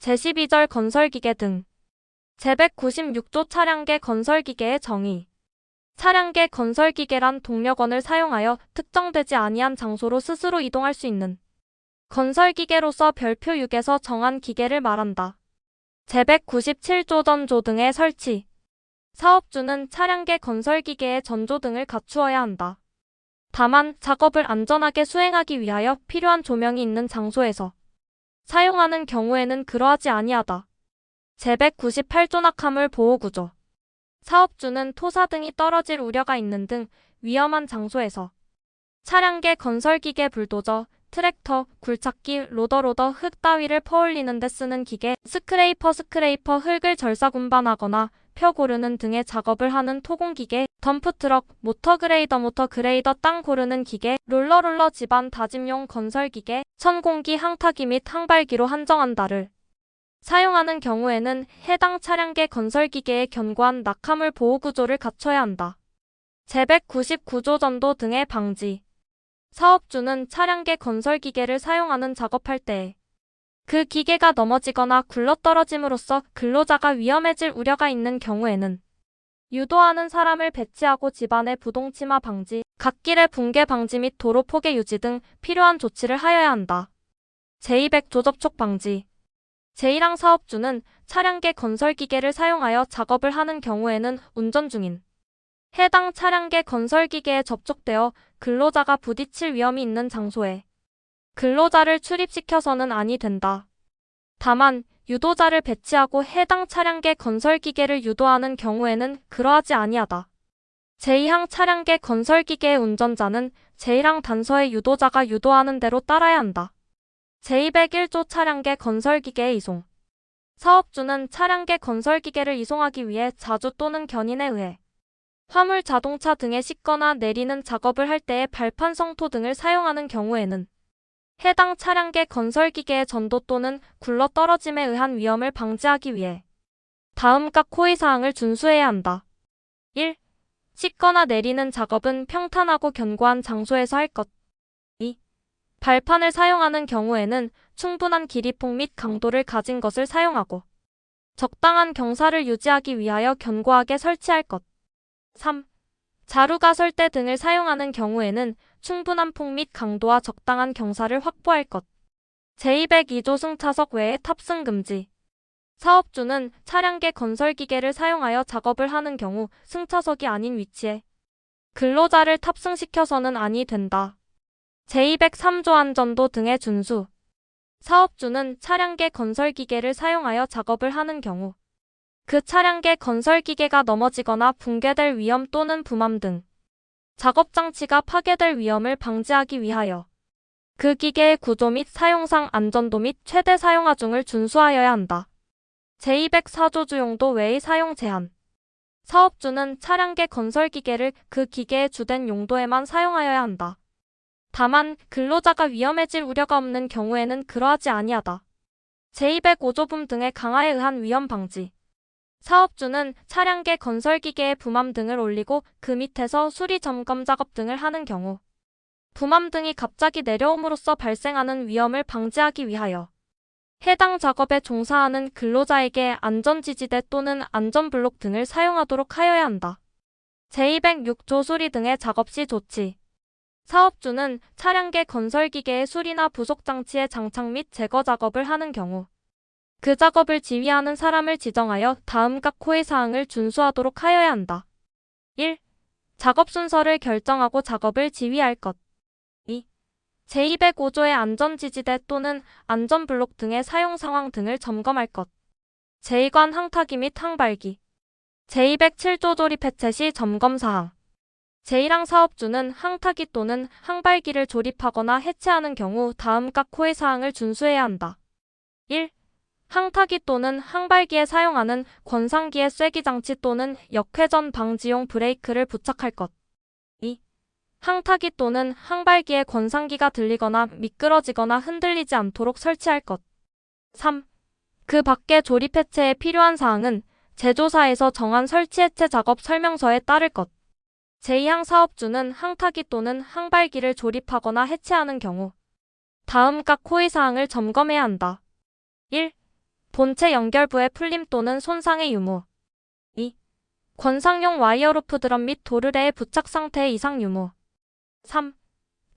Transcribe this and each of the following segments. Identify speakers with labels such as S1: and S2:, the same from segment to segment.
S1: 제12절 건설기계 등 제196조 차량계 건설기계의 정의. 차량계 건설기계란 동력원을 사용하여 특정되지 아니한 장소로 스스로 이동할 수 있는 건설기계로서 별표 6에서 정한 기계를 말한다. 제197조 전조 등의 설치. 사업주는 차량계 건설기계의 전조 등을 갖추어야 한다. 다만 작업을 안전하게 수행하기 위하여 필요한 조명이 있는 장소에서 사용하는 경우에는 그러하지 아니하다. 제198조 낙하물 보호구조. 사업주는 토사 등이 떨어질 우려가 있는 등 위험한 장소에서 차량계 건설기계 불도저, 트랙터, 굴착기, 로더 흙 따위를 퍼올리는 데 쓰는 기계, 스크레이퍼 흙을 절삭운반하거나 펴 고르는 등의 작업을 하는 토공기계, 덤프트럭, 모터그레이더 땅 고르는 기계, 롤러 집안 다짐용 건설기계, 천공기 항타기 및 항발기로 한정한다를 사용하는 경우에는 해당 차량계 건설기계의 견고한 낙하물 보호구조를 갖춰야 한다. 제199조 전도 등의 방지. 사업주는 차량계 건설기계를 사용하는 작업할 때에 그 기계가 넘어지거나 굴러떨어짐으로써 근로자가 위험해질 우려가 있는 경우에는 유도하는 사람을 배치하고 집안의 부동침하 방지, 갓길의 붕괴 방지 및 도로 포개 유지 등 필요한 조치를 하여야 한다. 제200조 접촉 방지. 제1항 사업주는 차량계 건설기계를 사용하여 작업을 하는 경우에는 운전 중인 해당 차량계 건설기계에 접촉되어 근로자가 부딪힐 위험이 있는 장소에 근로자를 출입시켜서는 아니 된다. 다만 유도자를 배치하고 해당 차량계 건설기계를 유도하는 경우에는 그러하지 아니하다. 제2항 차량계 건설기계의 운전자는 제1항 단서의 유도자가 유도하는 대로 따라야 한다. 제201조 차량계 건설기계의 이송. 사업주는 차량계 건설기계를 이송하기 위해 자주 또는 견인에 의해 화물 자동차 등에 싣거나 내리는 작업을 할 때에 발판 성토 등을 사용하는 경우에는 해당 차량계 건설기계의 전도 또는 굴러 떨어짐에 의한 위험을 방지하기 위해 다음각 호의사항을 준수해야 한다. 1. 싣거나 내리는 작업은 평탄하고 견고한 장소에서 할 것. 2. 발판을 사용하는 경우에는 충분한 길이폭 및 강도를 가진 것을 사용하고 적당한 경사를 유지하기 위하여 견고하게 설치할 것. 3. 자루가 설대 등을 사용하는 경우에는 충분한 폭 및 강도와 적당한 경사를 확보할 것. 제202조 승차석 외에 탑승 금지. 사업주는 차량계 건설기계를 사용하여 작업을 하는 경우 승차석이 아닌 위치에 근로자를 탑승시켜서는 아니 된다. 제203조 안전도 등의 준수. 사업주는 차량계 건설기계를 사용하여 작업을 하는 경우 그 차량계 건설기계가 넘어지거나 붕괴될 위험 또는 부맘 등 작업장치가 파괴될 위험을 방지하기 위하여 그 기계의 구조 및 사용상 안전도 및 최대 사용하중을 준수하여야 한다. 제204조 주용도 외의 사용 제한. 사업주는 차량계 건설기계를 그 기계의 주된 용도에만 사용하여야 한다. 다만 근로자가 위험해질 우려가 없는 경우에는 그러하지 아니하다. 제205조 붐 등의 강화에 의한 위험 방지. 사업주는 차량계 건설기계의 부맘 등을 올리고 그 밑에서 수리 점검 작업 등을 하는 경우 부맘 등이 갑자기 내려옴으로써 발생하는 위험을 방지하기 위하여 해당 작업에 종사하는 근로자에게 안전지지대 또는 안전블록 등을 사용하도록 하여야 한다. 제206조 수리 등의 작업 시 조치. 사업주는 차량계 건설기계의 수리나 부속장치의 장착 및 제거 작업을 하는 경우 그 작업을 지휘하는 사람을 지정하여 다음각 호의사항을 준수하도록 하여야 한다. 1. 작업 순서를 결정하고 작업을 지휘할 것. 2. 제205조의 안전지지대 또는 안전블록 등의 사용 상황 등을 점검할 것. 제2관 항타기 및 항발기. 제207조 조립 해체 시 점검 사항. 제1항 사업주는 항타기 또는 항발기를 조립하거나 해체하는 경우 다음각 호의사항을 준수해야 한다. 1. 항타기 또는 항발기에 사용하는 권상기의 쐐기장치 또는 역회전 방지용 브레이크를 부착할 것. 2. 항타기 또는 항발기의 권상기가 들리거나 미끄러지거나 흔들리지 않도록 설치할 것. 3. 그 밖의 조립 해체에 필요한 사항은 제조사에서 정한 설치 해체 작업 설명서에 따를 것. 제2항 사업주는 항타기 또는 항발기를 조립하거나 해체하는 경우 다음각 호의사항을 점검해야 한다. 1. 본체 연결부의 풀림 또는 손상의 유무. 2. 권상용 와이어루프 드럼 및 도르래의 부착 상태의 이상 유무. 3.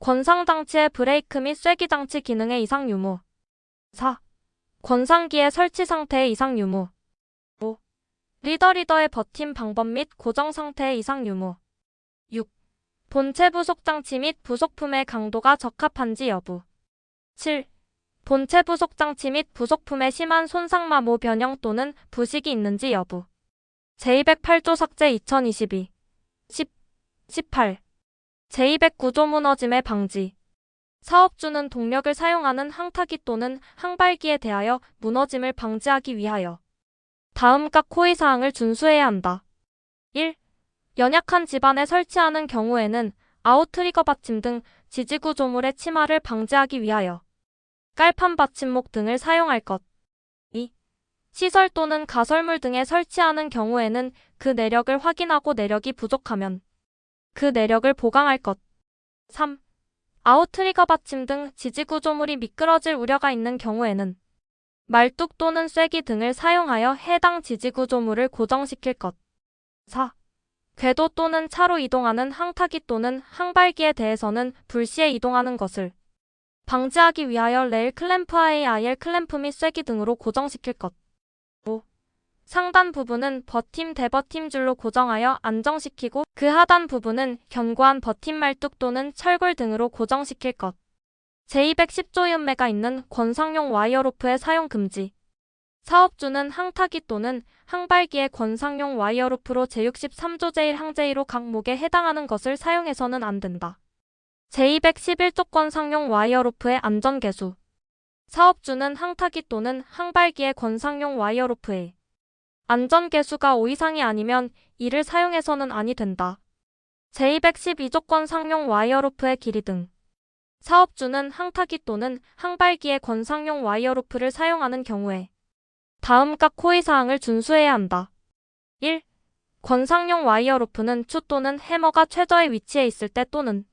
S1: 권상장치의 브레이크 및 쐐기장치 기능의 이상 유무. 4. 권상기의 설치 상태의 이상 유무. 5. 리더의 버팀 방법 및 고정 상태의 이상 유무. 6. 본체 부속 장치 및 부속품의 강도가 적합한지 여부. 7. 본체 부속 장치 및 부속품의 심한 손상 마모 변형 또는 부식이 있는지 여부. 제208조 삭제 2022. 10. 18. 제209조 무너짐의 방지. 사업주는 동력을 사용하는 항타기 또는 항발기에 대하여 무너짐을 방지하기 위하여 다음각 호의사항을 준수해야 한다. 1. 연약한 집안에 설치하는 경우에는 아웃트리거 받침 등 지지구조물의 침하를 방지하기 위하여 깔판 받침목 등을 사용할 것. 2. 시설 또는 가설물 등에 설치하는 경우에는 그 내력을 확인하고 내력이 부족하면 그 내력을 보강할 것. 3. 아웃트리거 받침 등 지지구조물이 미끄러질 우려가 있는 경우에는 말뚝 또는 쐐기 등을 사용하여 해당 지지구조물을 고정시킬 것. 4. 궤도 또는 차로 이동하는 항타기 또는 항발기에 대해서는 불시에 이동하는 것을 방지하기 위하여 레일 클램프 IR 클램프 및 쐐기 등으로 고정시킬 것. 5. 상단 부분은 버팀 대버팀 줄로 고정하여 안정시키고 그 하단 부분은 견고한 버팀 말뚝 또는 철골 등으로 고정시킬 것. 제210조 연매가 있는 권상용 와이어로프의 사용 금지. 사업주는 항타기 또는 항발기의 권상용 와이어로프로 제63조 제1항 제1호 각목에 해당하는 것을 사용해서는 안 된다. 제211조 권상용 와이어로프의 안전개수. 사업주는 항타기 또는 항발기의 권상용 와이어로프의 안전개수가 5 이상이 아니면 이를 사용해서는 아니 된다. 제212조 권상용 와이어로프의 길이 등. 사업주는 항타기 또는 항발기의 권상용 와이어로프를 사용하는 경우에 다음각 호의사항을 준수해야 한다. 1. 권상용 와이어로프는 추 또는 해머가 최저의 위치에 있을 때 또는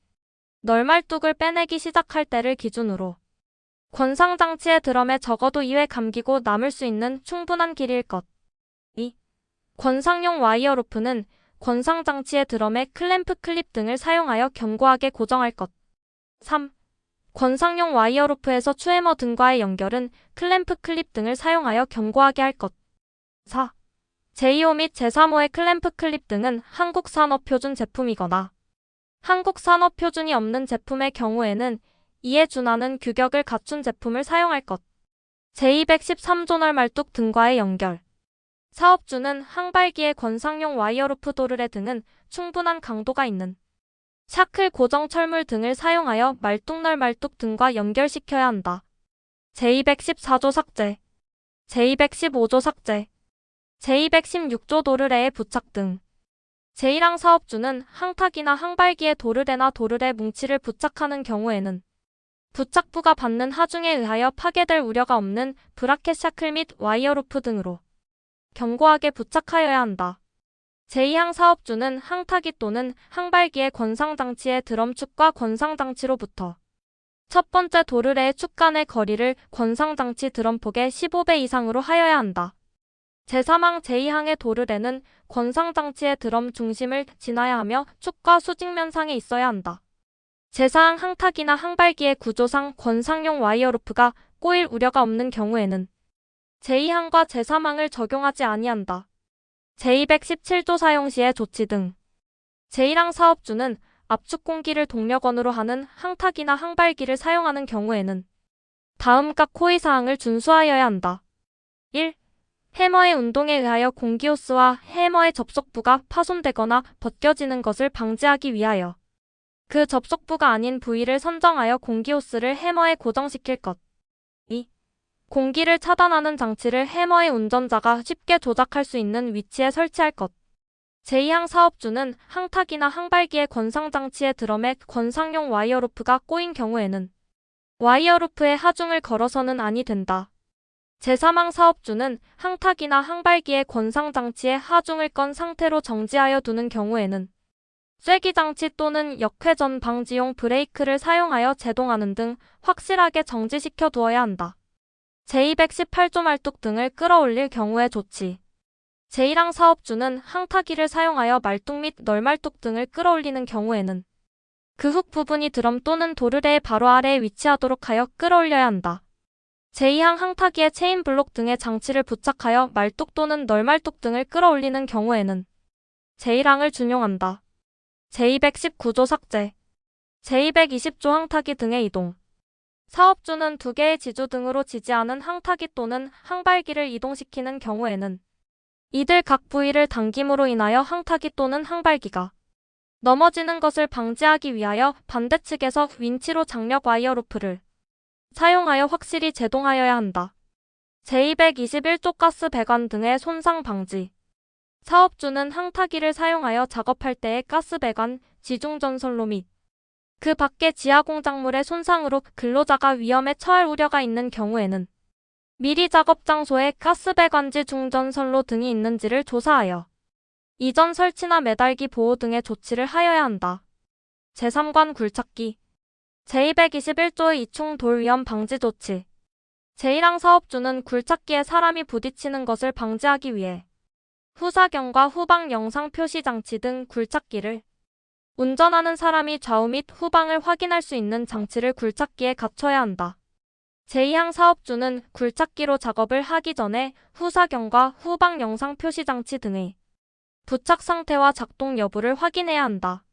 S1: 널말뚝을 빼내기 시작할 때를 기준으로 권상장치의 드럼에 적어도 2회 감기고 남을 수 있는 충분한 길이일 것. 2. 권상용 와이어로프는 권상장치의 드럼에 클램프 클립 등을 사용하여 견고하게 고정할 것. 3. 권상용 와이어로프에서 추해머 등과의 연결은 클램프 클립 등을 사용하여 견고하게 할 것. 4. 제2호 및 제3호의 클램프 클립 등은 한국산업표준 제품이거나 한국산업표준이 없는 제품의 경우에는 이에 준하는 규격을 갖춘 제품을 사용할 것. 제213조 널말뚝 등과의 연결. 사업주는 항발기의 권상용 와이어로프 도르래 등은 충분한 강도가 있는 샤클 고정 철물 등을 사용하여 말뚝 등과 연결시켜야 한다. 제214조 삭제. 제215조 삭제. 제216조 도르래의 부착 등. 제1항 사업주는 항타기나 항발기에 도르래나 도르래 뭉치를 부착하는 경우에는 부착부가 받는 하중에 의하여 파괴될 우려가 없는 브라켓 샤클 및 와이어루프 등으로 견고하게 부착하여야 한다. 제2항 사업주는 항타기 또는 항발기의 권상장치의 드럼축과 권상장치로부터 첫 번째 도르래의 축 간의 거리를 권상장치 드럼폭의 15배 이상으로 하여야 한다. 제3항 제2항의 도르래는 권상장치의 드럼 중심을 지나야 하며 축과 수직면상에 있어야 한다. 제4항 항타기나 항발기의 구조상 권상용 와이어루프가 꼬일 우려가 없는 경우에는 제2항과 제3항을 적용하지 아니한다. 제217조 사용 시의 조치 등. 제1항 사업주는 압축 공기를 동력원으로 하는 항타기나 항발기를 사용하는 경우에는 다음각 호의사항을 준수하여야 한다. 1. 해머의 운동에 의하여 공기호스와 해머의 접속부가 파손되거나 벗겨지는 것을 방지하기 위하여 그 접속부가 아닌 부위를 선정하여 공기호스를 해머에 고정시킬 것. 2. 공기를 차단하는 장치를 해머의 운전자가 쉽게 조작할 수 있는 위치에 설치할 것. 제2항 사업주는 항타기나 항발기의 권상장치의 드럼에 권상용 와이어루프가 꼬인 경우에는 와이어루프에 하중을 걸어서는 아니 된다. 제3항 사업주는 항타기나 항발기의 권상장치에 하중을 건 상태로 정지하여 두는 경우에는 쐐기장치 또는 역회전 방지용 브레이크를 사용하여 제동하는 등 확실하게 정지시켜 두어야 한다. 제218조 말뚝 등을 끌어올릴 경우의 조치. 제1항 사업주는 항타기를 사용하여 말뚝 및 널말뚝 등을 끌어올리는 경우에는 그 훅 부분이 드럼 또는 도르래의 바로 아래에 위치하도록 하여 끌어올려야 한다. 제2항 항타기에 체인 블록 등의 장치를 부착하여 말뚝 또는 널말뚝 등을 끌어올리는 경우에는 제1항을 준용한다. 제219조 삭제. 제220조 항타기 등의 이동. 사업주는 두 개의 지주 등으로 지지하는 항타기 또는 항발기를 이동시키는 경우에는 이들 각 부위를 당김으로 인하여 항타기 또는 항발기가 넘어지는 것을 방지하기 위하여 반대측에서 윈치로 장력 와이어 루프를 사용하여 확실히 제동하여야 한다. 제221조 가스 배관 등의 손상 방지. 사업주는 항타기를 사용하여 작업할 때의 가스 배관, 지중전선로 및 그 밖의 지하 공작물의 손상으로 근로자가 위험에 처할 우려가 있는 경우에는 미리 작업 장소에 가스 배관지 중전선로 등이 있는지를 조사하여 이전 설치나 매달기 보호 등의 조치를 하여야 한다. 제3관 굴착기. 제221조의 이충 돌 위험 방지 조치. 제1항 사업주는 굴착기에 사람이 부딪히는 것을 방지하기 위해 후사경과 후방 영상 표시 장치 등 굴착기를 운전하는 사람이 좌우 및 후방을 확인할 수 있는 장치를 굴착기에 갖춰야 한다. 제2항 사업주는 굴착기로 작업을 하기 전에 후사경과 후방 영상 표시 장치 등의 부착 상태와 작동 여부를 확인해야 한다.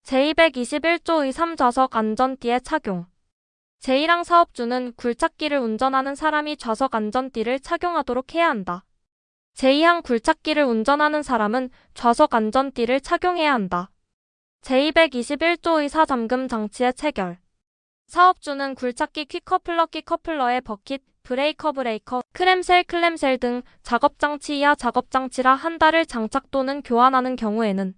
S1: 제221조의 3좌석 안전띠의 착용. 제1항 사업주는 굴착기를 운전하는 사람이 좌석 안전띠를 착용하도록 해야 한다. 제2항 굴착기를 운전하는 사람은 좌석 안전띠를 착용해야 한다. 제221조의 4잠금 장치의 체결. 사업주는 굴착기 퀵커플러의 버킷, 브레이커, 클램셀 등 작업장치 이하 작업장치라 한 달을 장착 또는 교환하는 경우에는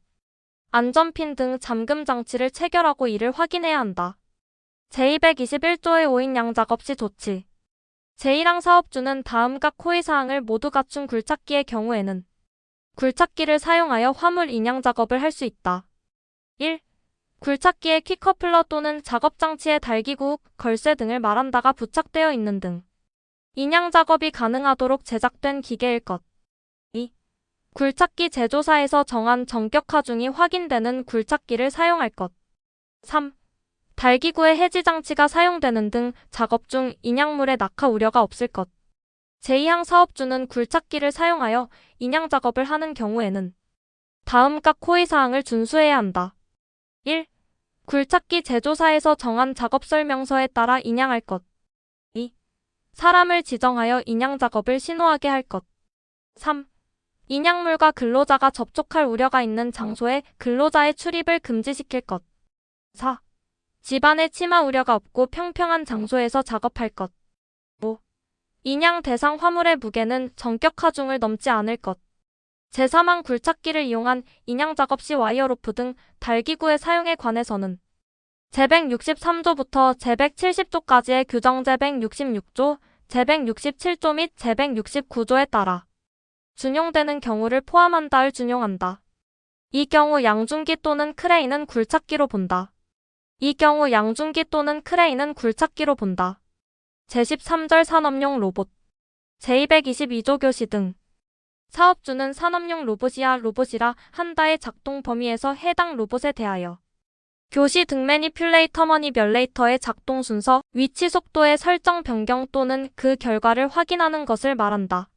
S1: 안전핀 등 잠금 장치를 체결하고 이를 확인해야 한다. 제221조의 5인 양작업 시 조치. 제1항 사업주는 다음 각 호의 사항을 모두 갖춘 굴착기의 경우에는 굴착기를 사용하여 화물 인양 작업을 할 수 있다. 1. 굴착기에 퀵커플러 또는 작업장치에 달기구, 걸쇠 등을 말한다가 부착되어 있는 등 인양 작업이 가능하도록 제작된 기계일 것. 2. 굴착기 제조사에서 정한 정격 하중이 확인되는 굴착기를 사용할 것. 3. 달기구의 해지 장치가 사용되는 등 작업 중 인양물의 낙하 우려가 없을 것. 제2항 사업주는 굴착기를 사용하여 인양 작업을 하는 경우에는 다음 각 호의 사항을 준수해야 한다. 1. 굴착기 제조사에서 정한 작업 설명서에 따라 인양할 것. 2. 사람을 지정하여 인양 작업을 신호하게 할 것. 3. 인양물과 근로자가 접촉할 우려가 있는 장소에 근로자의 출입을 금지시킬 것. 4. 집안에 침하 우려가 없고 평평한 장소에서 작업할 것. 5. 인양 대상 화물의 무게는 정격 하중을 넘지 않을 것. 제3항 굴착기를 이용한 인양 작업 시 와이어로프 등 달기구의 사용에 관해서는 제163조부터 제170조까지의 규정 제166조, 제167조 및 제169조에 따라 준용되는 경우를 포함한다를 준용한다. 이 경우 양중기 또는 크레인은 굴착기로 본다. 이 경우 양중기 또는 크레인은 굴착기로 본다. 제13절 산업용 로봇. 제222조 교시 등. 사업주는 산업용 로봇이라 한다의 작동 범위에서 해당 로봇에 대하여 교시 등 머니뷸레이터의 작동 순서, 위치 속도의 설정 변경 또는 그 결과를 확인하는 것을 말한다.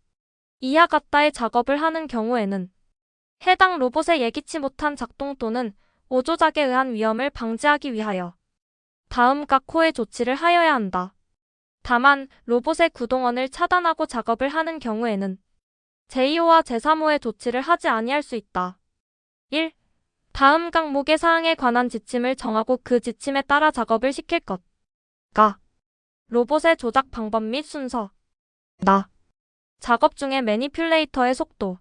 S1: 이하 같다의 작업을 하는 경우에는 해당 로봇의 예기치 못한 작동 또는 오조작에 의한 위험을 방지하기 위하여 다음 각 호의 조치를 하여야 한다. 다만 로봇의 구동원을 차단하고 작업을 하는 경우에는 제2호와 제3호의 조치를 하지 아니할 수 있다. 1. 다음 각목의 사항에 관한 지침을 정하고 그 지침에 따라 작업을 시킬 것. 가. 로봇의 조작 방법 및 순서. 나. 작업 중의 매니퓰레이터의 속도.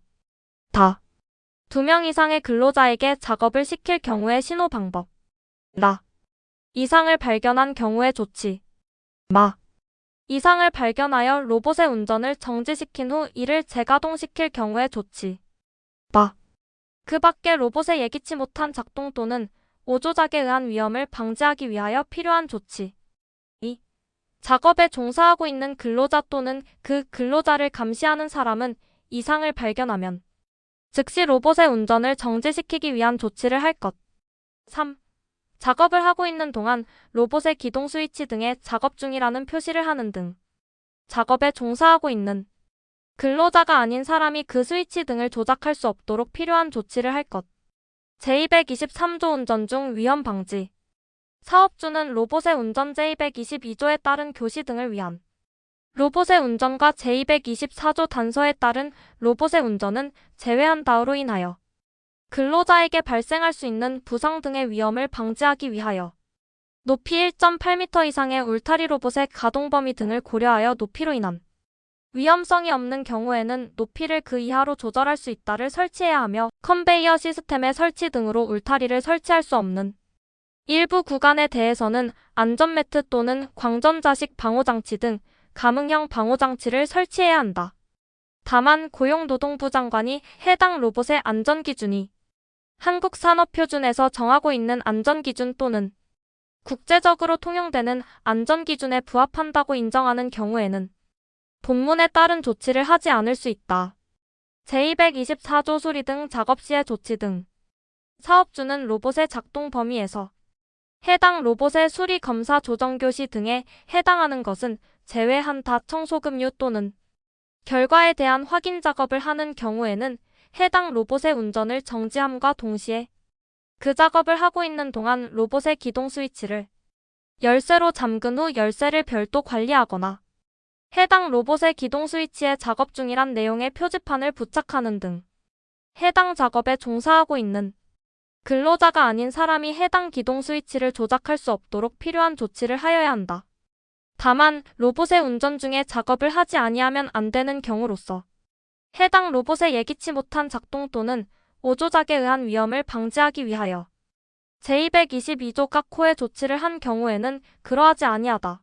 S1: 다. 2명 이상의 근로자에게 작업을 시킬 경우의 신호 방법. 나. 이상을 발견한 경우의 조치. 마. 이상을 발견하여 로봇의 운전을 정지시킨 후 이를 재가동시킬 경우의 조치. 바. 그 밖에 로봇의 예기치 못한 작동 또는 오조작에 의한 위험을 방지하기 위하여 필요한 조치. 2. 작업에 종사하고 있는 근로자 또는 그 근로자를 감시하는 사람은 이상을 발견하면 즉시 로봇의 운전을 정지시키기 위한 조치를 할 것. 3. 작업을 하고 있는 동안 로봇의 기동 스위치 등에 작업 중이라는 표시를 하는 등 작업에 종사하고 있는 근로자가 아닌 사람이 그 스위치 등을 조작할 수 없도록 필요한 조치를 할 것. 제223조 운전 중 위험 방지. 사업주는 로봇의 운전 제222조에 따른 교시 등을 위한 로봇의 운전과 제224조 단서에 따른 로봇의 운전은 제외한다로 인하여 근로자에게 발생할 수 있는 부상 등의 위험을 방지하기 위하여 높이 1.8m 이상의 울타리 로봇의 가동 범위 등을 고려하여 높이로 인한 위험성이 없는 경우에는 높이를 그 이하로 조절할 수 있다를 설치해야 하며 컨베이어 시스템의 설치 등으로 울타리를 설치할 수 없는 일부 구간에 대해서는 안전매트 또는 광전자식 방호장치 등 감응형 방호장치를 설치해야 한다. 다만 고용노동부 장관이 해당 로봇의 안전기준이 한국산업표준에서 정하고 있는 안전기준 또는 국제적으로 통용되는 안전기준에 부합한다고 인정하는 경우에는 본문에 따른 조치를 하지 않을 수 있다. 제224조 수리 등 작업 시의 조치 등 사업주는 로봇의 작동 범위에서 해당 로봇의 수리 검사 조정 교시 등에 해당하는 것은 제외한다. 청소급류 또는 결과에 대한 확인 작업을 하는 경우에는 해당 로봇의 운전을 정지함과 동시에 그 작업을 하고 있는 동안 로봇의 기동 스위치를 열쇠로 잠근 후 열쇠를 별도 관리하거나 해당 로봇의 기동 스위치에 작업 중이란 내용의 표지판을 부착하는 등 해당 작업에 종사하고 있는 근로자가 아닌 사람이 해당 기동 스위치를 조작할 수 없도록 필요한 조치를 하여야 한다. 다만 로봇의 운전 중에 작업을 하지 아니하면 안 되는 경우로서 해당 로봇의 예기치 못한 작동 또는 오조작에 의한 위험을 방지하기 위하여 제222조 각 호의 조치를 한 경우에는 그러하지 아니하다.